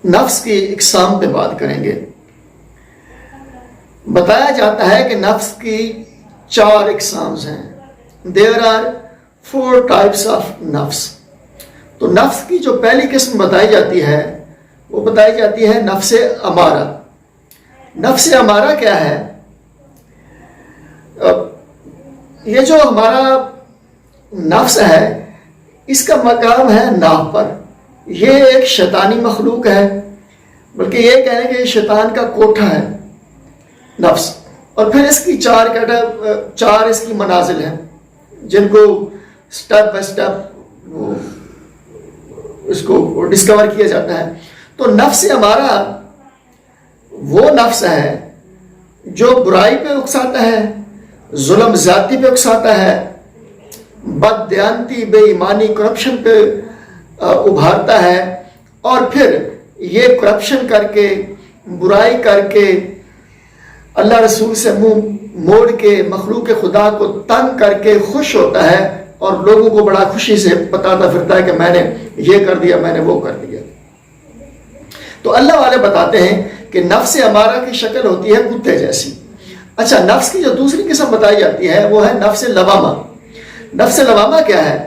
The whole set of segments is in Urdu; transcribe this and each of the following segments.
نفس کی اقسام پہ بات کریں گے۔ بتایا جاتا ہے کہ نفس کی 4 اقسامز ہیں۔ There are 4 types of نفس۔ تو نفس کی جو پہلی قسم بتائی جاتی ہے وہ بتائی جاتی ہے نفس امارہ۔ نفس امارہ کیا ہے؟ یہ جو ہمارا نفس ہے اس کا مقام ہے ناف پر۔ یہ ایک شیطانی مخلوق ہے، بلکہ یہ کہنے کہ یہ شیطان کا کوٹھا ہے نفس۔ اور پھر اس کی 4 اس کی منازل ہیں جن کو سٹیپ بائی سٹیپ اس کو ڈسکور کیا جاتا ہے۔ تو نفس ہمارا وہ نفس ہے جو برائی پہ اکساتا ہے، ظلم زیادتی پہ اکساتا ہے، بد دیانتی، بے ایمانی، کرپشن پہ ابھارتا ہے، اور پھر یہ کرپشن کر کے، برائی کر کے، اللہ رسول سے منہ موڑ کے، مخلوق خدا کو تنگ کر کے خوش ہوتا ہے اور لوگوں کو بڑا خوشی سے بتاتا پھرتا ہے کہ میں نے یہ کر دیا، میں نے وہ کر دیا۔ تو اللہ والے بتاتے ہیں کہ نفس امارہ کی شکل ہوتی ہے کتے جیسی۔ اچھا، نفس کی جو دوسری قسم بتائی جاتی ہے وہ ہے نفس لوامہ۔ نفس لوامہ کیا ہے؟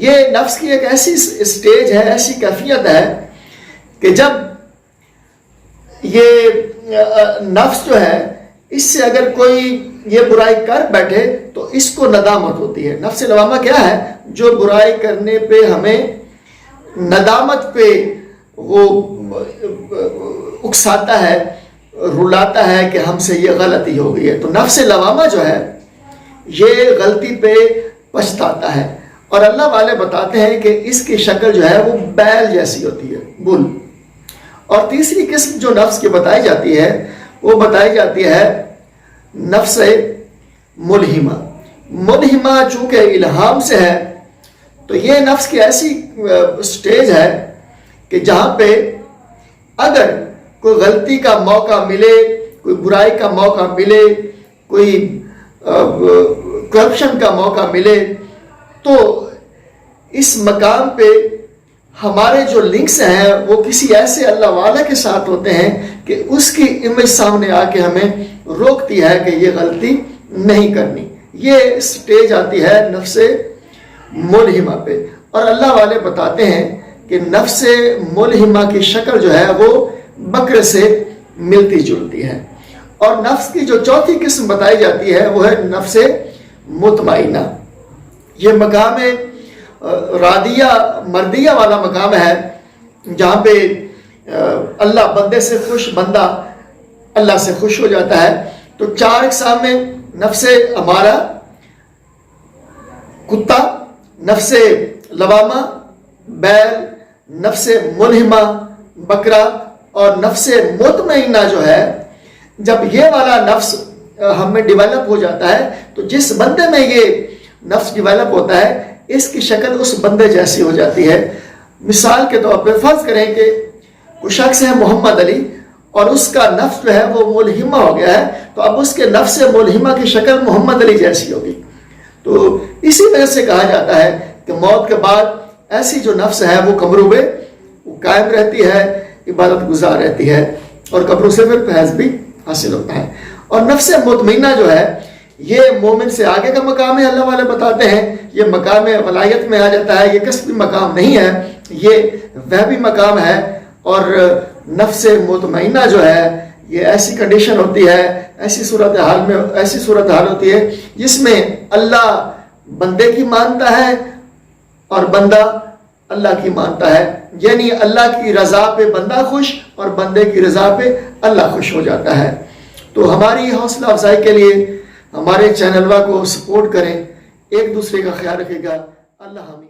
یہ نفس کی ایک ایسی اسٹیج ہے، ایسی کیفیت ہے کہ جب یہ نفس جو ہے اس سے اگر کوئی یہ برائی کر بیٹھے تو اس کو ندامت ہوتی ہے۔ نفس لوامہ کیا ہے؟ جو برائی کرنے پہ ہمیں ندامت پہ وہ اکساتا ہے، رلاتا ہے کہ ہم سے یہ غلطی ہو گئی ہے۔ تو نفس لوامہ جو ہے یہ غلطی پہ پچھتاتا ہے، اور اللہ والے بتاتے ہیں کہ اس کی شکل جو ہے وہ بیل جیسی ہوتی ہے، بل۔ اور تیسری قسم جو نفس کی بتائی جاتی ہے وہ بتائی جاتی ہے نفس ملہمہ۔ ملہمہ چونکہ الہام سے ہے تو یہ نفس کی ایسی سٹیج ہے کہ جہاں پہ اگر کوئی غلطی کا موقع ملے، کوئی برائی کا موقع ملے، کوئی کرپشن کا موقع ملے، تو اس مقام پہ ہمارے جو لنکس ہیں وہ کسی ایسے اللہ والے کے ساتھ ہوتے ہیں کہ اس کی امیج سامنے آ کے ہمیں روکتی ہے کہ یہ غلطی نہیں کرنی۔ یہ سٹیج آتی ہے نفس ملہمہ پہ، اور اللہ والے بتاتے ہیں کہ نفس ملہمہ کی شکل جو ہے وہ بکرے سے ملتی جلتی ہے۔ اور نفس کی جو چوتھی قسم بتائی جاتی ہے وہ ہے نفس مطمئنہ۔ یہ مقام راضیہ مردیہ والا مقام ہے جہاں پہ اللہ بندے سے خوش، بندہ اللہ سے خوش ہو جاتا ہے۔ تو 4 اقسام میں نفس امارہ کتا، نفس لوامہ بیل، نفس ملہمہ بکرا، اور نفس مطمئنہ جو ہے، جب یہ والا نفس ہم میں ڈیولپ ہو جاتا ہے تو جس بندے میں یہ نفس ڈیولپ ہوتا ہے اس کی شکل اس بندے جیسی ہو جاتی ہے۔ مثال کے طور پہ فرض کریں کہ کوئی شخص ہے محمد علی اور اس کا نفس جو ہے وہ ملہمہ ہو گیا ہے، تو اب اس کے نفس ملہمہ کی شکل محمد علی جیسی ہوگی۔ تو اسی وجہ سے کہا جاتا ہے کہ موت کے بعد ایسی جو نفس ہے وہ قبروں میں قائم رہتی ہے، عبادت گزار رہتی ہے، اور قبروں سے پھر فیض بھی حاصل ہوتا ہے۔ اور نفس مطمئنہ جو ہے یہ مومن سے آگے کا مقام ہے۔ اللہ والے بتاتے ہیں یہ مقام ولایت میں آ جاتا ہے، یہ کسبی مقام نہیں ہے، یہ وہبی مقام ہے۔ اور نفس مطمئنہ جو ہے یہ ایسی کنڈیشن ہوتی ہے، ایسی صورتحال ہوتی ہے جس میں اللہ بندے کی مانتا ہے اور بندہ اللہ کی مانتا ہے، یعنی اللہ کی رضا پہ بندہ خوش اور بندے کی رضا پہ اللہ خوش ہو جاتا ہے۔ تو ہماری حوصلہ افزائی کے لیے ہمارے چینل کو سپورٹ کریں، ایک دوسرے کا خیال رکھے گا۔ اللہ حافظ۔